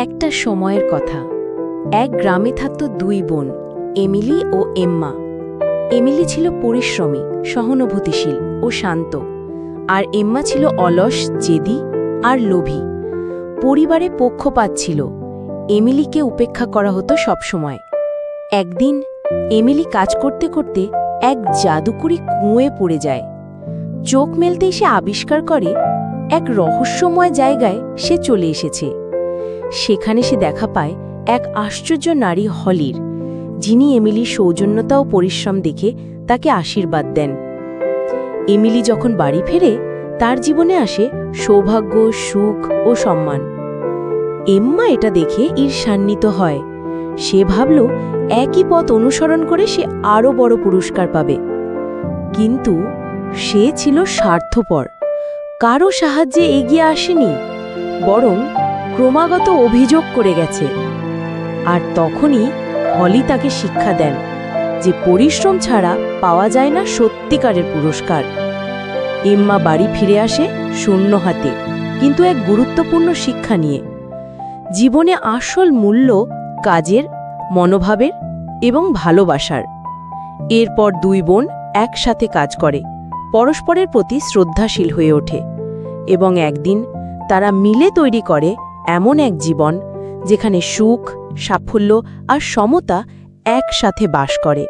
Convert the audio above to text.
একটা সময়ের কথা। এক গ্রামে থাকত দুই বোন, এমিলি ও এম্মা। এমিলি ছিল পরিশ্রমী, সহানুভূতিশীল ও শান্ত, আর এম্মা ছিল অলস, জেদি আর লোভী। পরিবারে পক্ষপাত ছিল, এমিলিকে উপেক্ষা করা হতো সবসময়। একদিন এমিলি কাজ করতে করতে এক জাদুকরি কুঁয়ে পড়ে যায়। চোখ মেলতেই সে আবিষ্কার করে এক রহস্যময় জায়গায় সে চলে এসেছে। সেখানে সে দেখা পায় এক আশ্চর্য নারী হলির, যিনি এমিলির সৌজন্যতা ও পরিশ্রম দেখে তাকে আশীর্বাদ দেন। এমিলি যখন বাড়ি ফেরে, তার জীবনে আসে সৌভাগ্য, সুখ ও সম্মান। এম্মা এটা দেখে ঈর্ষান্বিত হয়। সে ভাবল একই পথ অনুসরণ করে সে আরও বড় পুরস্কার পাবে। কিন্তু সে ছিল স্বার্থপর, কারো সাহায্যে এগিয়ে আসেনি, বরং ক্রমাগত অভিযোগ করে গেছে। আর তখনই হলি তাকে শিক্ষা দেন যে পরিশ্রম ছাড়া পাওয়া যায় না সত্যিকারের পুরস্কার। এম্মা বাড়ি ফিরে আসে শূন্য হাতে, কিন্তু এক গুরুত্বপূর্ণ শিক্ষা নিয়ে। জীবনে আসল মূল্য কাজের, মনোভাবের এবং ভালোবাসার। এরপর দুই বোন একসাথে কাজ করে, পরস্পরের প্রতি শ্রদ্ধাশীল হয়ে ওঠে এবং একদিন তারা মিলে তৈরি করে এমন এক জীবন যেখানে সুখ, সাফল্য আর সমতা একসাথে বাস করে।